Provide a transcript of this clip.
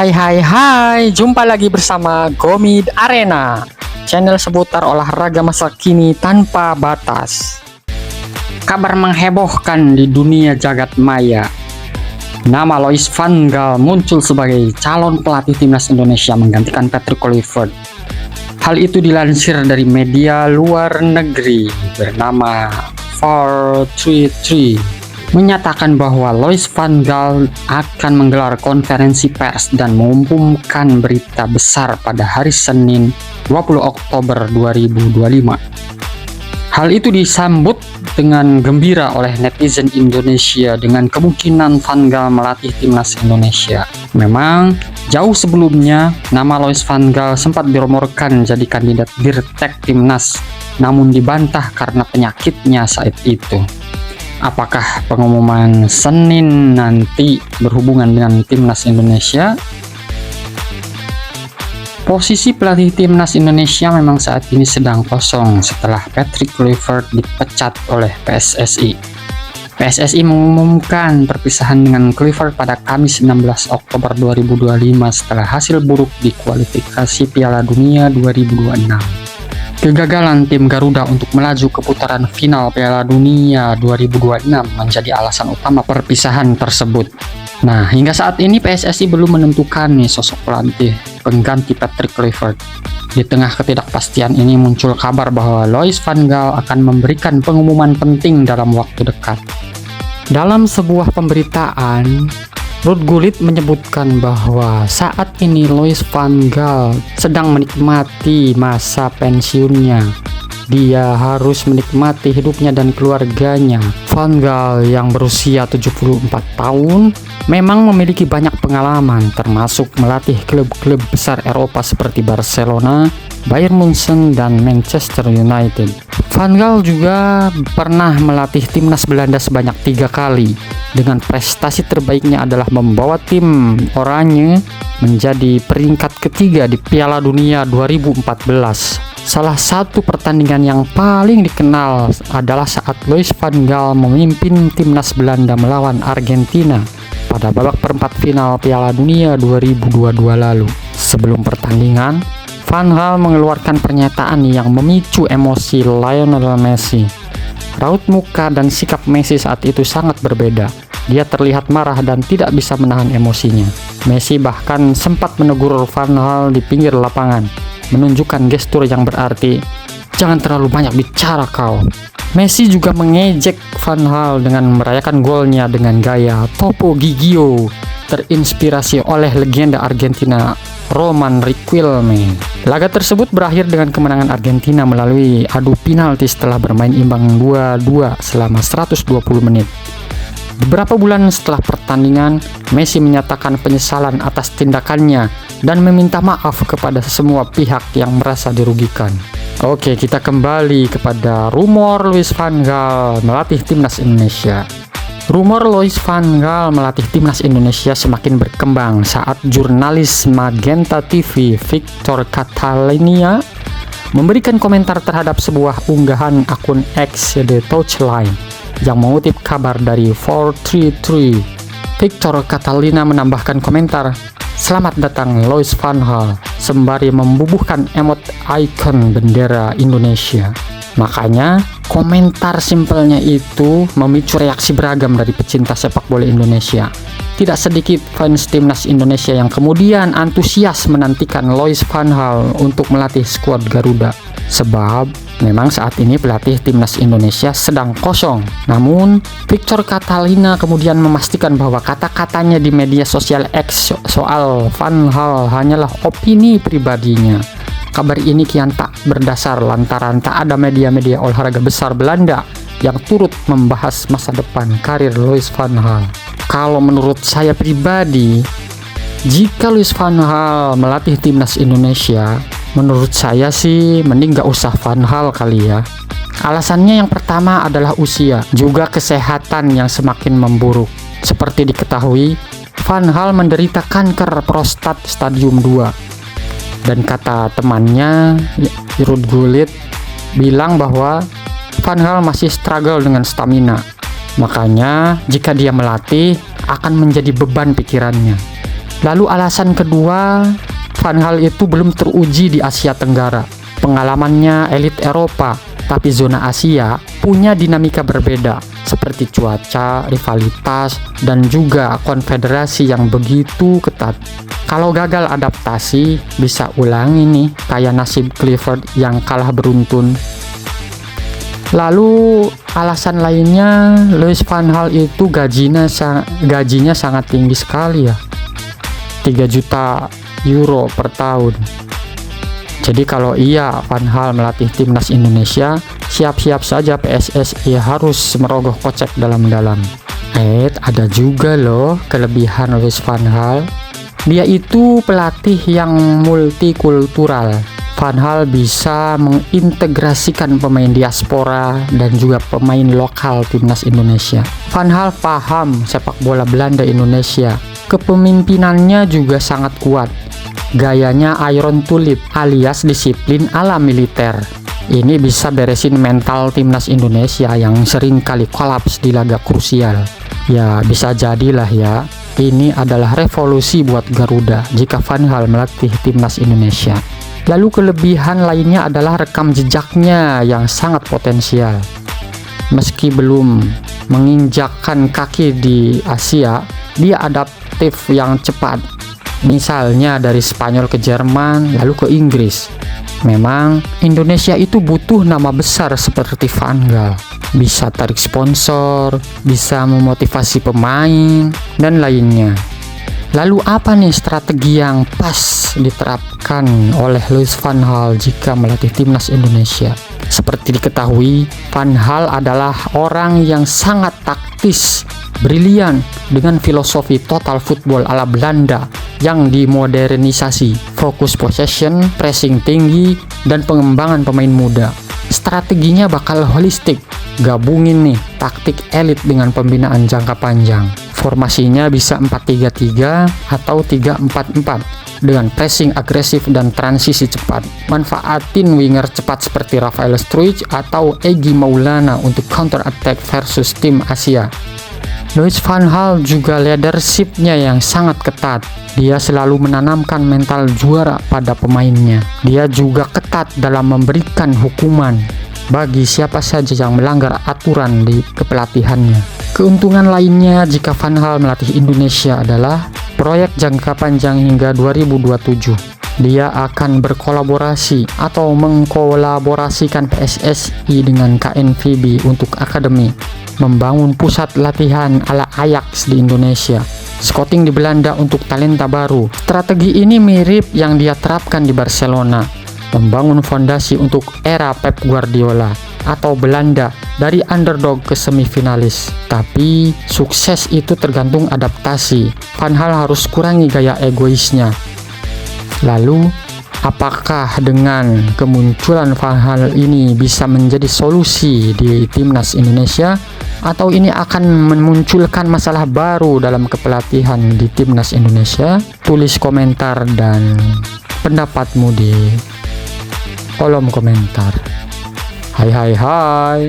Hai, jumpa lagi bersama Gomid Arena, channel seputar olahraga masa kini tanpa batas. Kabar menghebohkan di dunia jagat maya. Nama Louis van Gaal muncul sebagai calon pelatih timnas Indonesia menggantikan Patrick Kluivert. Hal itu dilansir dari media luar negeri bernama 433. Menyatakan bahwa Louis van Gaal akan menggelar konferensi pers dan mengumumkan berita besar pada hari Senin 20 Oktober 2025. Hal itu disambut dengan gembira oleh netizen Indonesia dengan kemungkinan van Gaal melatih timnas Indonesia. Memang jauh sebelumnya nama Louis van Gaal sempat dirumorkan jadi kandidat dirtek timnas, namun dibantah karena penyakitnya saat itu. Apakah pengumuman Senin nanti berhubungan dengan timnas Indonesia? Posisi pelatih timnas Indonesia memang saat ini sedang kosong setelah Patrick Kluivert dipecat oleh PSSI. PSSI mengumumkan perpisahan dengan Kluivert pada Kamis 16 Oktober 2025 setelah hasil buruk di kualifikasi Piala Dunia 2026. Kegagalan tim Garuda untuk melaju ke putaran final Piala Dunia 2026 menjadi alasan utama perpisahan tersebut. Nah, hingga saat ini PSSI belum menentukan sosok pelatih pengganti Patrick Kluivert. Di tengah ketidakpastian ini muncul kabar bahwa Louis van Gaal akan memberikan pengumuman penting dalam waktu dekat. Dalam sebuah pemberitaan, Ruud Gullit menyebutkan bahwa saat ini Louis van Gaal sedang menikmati masa pensiunnya. Dia harus menikmati hidupnya dan keluarganya. Van Gaal yang berusia 74 tahun memang memiliki banyak pengalaman, termasuk melatih klub-klub besar Eropa seperti Barcelona, Bayern Munchen, dan Manchester United. Van Gaal juga pernah melatih timnas Belanda sebanyak 3 kali. Dengan prestasi terbaiknya adalah membawa tim Oranje menjadi peringkat ketiga di Piala Dunia 2014. Salah satu pertandingan yang paling dikenal adalah saat Louis van Gaal memimpin timnas Belanda melawan Argentina pada babak perempat final Piala Dunia 2022 lalu. Sebelum pertandingan, Van Gaal mengeluarkan pernyataan yang memicu emosi Lionel Messi. Raut muka dan sikap Messi saat itu sangat berbeda. Dia terlihat marah dan tidak bisa menahan emosinya. Messi bahkan sempat menegur Van Gaal di pinggir lapangan, menunjukkan gestur yang berarti, "Jangan terlalu banyak bicara kau." Messi juga mengejek Van Gaal dengan merayakan golnya dengan gaya Topo Gigio, terinspirasi oleh legenda Argentina Roman Riquelme. Laga tersebut berakhir dengan kemenangan Argentina melalui adu penalti setelah bermain imbang 2-2 selama 120 menit. Beberapa bulan setelah pertandingan, Messi menyatakan penyesalan atas tindakannya dan meminta maaf kepada semua pihak yang merasa dirugikan. Oke, kita kembali kepada rumor Louis van Gaal melatih timnas Indonesia. Rumor Louis van Gaal melatih timnas Indonesia semakin berkembang saat jurnalis Magenta TV Victor Catalina memberikan komentar terhadap sebuah unggahan akun X The Touchline yang mengutip kabar dari 433. Victor Catalina menambahkan komentar, "Selamat datang Louis van Gaal," sembari membubuhkan emot icon bendera Indonesia. Makanya komentar simpelnya itu memicu reaksi beragam dari pecinta sepak bola Indonesia. Tidak sedikit fans timnas Indonesia yang kemudian antusias menantikan Louis van Gaal untuk melatih skuad Garuda. Sebab memang saat ini pelatih timnas Indonesia sedang kosong. Namun Victor Catalina kemudian memastikan bahwa kata-katanya di media sosial X soal Van Gaal hanyalah opini pribadinya. Kabar ini kian tak berdasar lantaran tak ada media-media olahraga besar Belanda yang turut membahas masa depan karir Louis van Gaal. Kalau menurut saya pribadi, jika Louis van Gaal melatih timnas Indonesia, menurut saya sih mending gak usah Van Gaal kali ya. Alasannya yang pertama adalah usia, juga kesehatan yang semakin memburuk. Seperti diketahui, Van Gaal menderita kanker prostat stadium 2. Dan kata temannya, Ruud Gullit, bilang bahwa Van Gaal masih struggle dengan stamina. Makanya jika dia melatih akan menjadi beban pikirannya. Lalu alasan kedua, Van Gaal itu belum teruji di Asia Tenggara. Pengalamannya elit Eropa, tapi zona Asia punya dinamika berbeda, seperti cuaca, rivalitas, dan juga konfederasi yang begitu ketat. Kalau gagal adaptasi, bisa ulangi nih kayak nasib Clifford yang kalah beruntun. Lalu alasan lainnya, Louis van Gaal itu gajinya sangat tinggi sekali ya, 3 juta euro per tahun. Jadi kalau Van Gaal melatih timnas Indonesia, siap-siap saja PSSI harus merogoh kocek dalam-dalam. Ada juga loh kelebihan Louis van Gaal. Dia itu pelatih yang multikultural. Van Gaal bisa mengintegrasikan pemain diaspora dan juga pemain lokal timnas Indonesia. Van Gaal paham sepak bola Belanda Indonesia. Kepemimpinannya juga sangat kuat. Gayanya iron tulip alias disiplin ala militer. Ini bisa beresin mental timnas Indonesia yang sering kali kolaps di laga krusial. Ya bisa jadilah ya, ini adalah revolusi buat Garuda jika Van Gaal melatih timnas Indonesia. Lalu kelebihan lainnya adalah rekam jejaknya yang sangat potensial. Meski belum menginjakkan kaki di Asia, dia adaptif yang cepat. Misalnya dari Spanyol ke Jerman, lalu ke Inggris. Memang Indonesia itu butuh nama besar seperti Van Gaal. Bisa tarik sponsor, bisa memotivasi pemain, dan lainnya. Lalu apa nih strategi yang pas diterapkan oleh Louis van Gaal jika melatih timnas Indonesia? Seperti diketahui, Van Gaal adalah orang yang sangat taktis, brilian dengan filosofi total football ala Belanda yang dimodernisasi, fokus possession, pressing tinggi, dan pengembangan pemain muda. Strateginya bakal holistik, gabungin nih taktik elit dengan pembinaan jangka panjang. Formasinya bisa 4-3-3 atau 3-4-4 dengan pressing agresif dan transisi cepat. Manfaatin winger cepat seperti Rafael Struijk atau Egy Maulana untuk counter attack versus tim Asia. Louis van Gaal juga leadership-nya yang sangat ketat. Dia selalu menanamkan mental juara pada pemainnya. Dia juga ketat dalam memberikan hukuman bagi siapa saja yang melanggar aturan di kepelatihannya. Keuntungan lainnya jika Van Gaal melatih Indonesia adalah proyek jangka panjang hingga 2027. Dia akan berkolaborasi atau mengkolaborasikan PSSI dengan KNVB untuk akademi, membangun pusat latihan ala Ajax di Indonesia, scouting di Belanda untuk talenta baru. Strategi ini mirip yang dia terapkan di Barcelona, membangun fondasi untuk era Pep Guardiola atau Belanda dari underdog ke semifinalis. Tapi sukses itu tergantung adaptasi. Van Gaal harus kurangi gaya egoisnya. Lalu, apakah dengan kemunculan Van Gaal ini bisa menjadi solusi di timnas Indonesia? Atau ini akan memunculkan masalah baru dalam kepelatihan di timnas Indonesia? Tulis komentar dan pendapatmu di kolom komentar. Hai hai hai.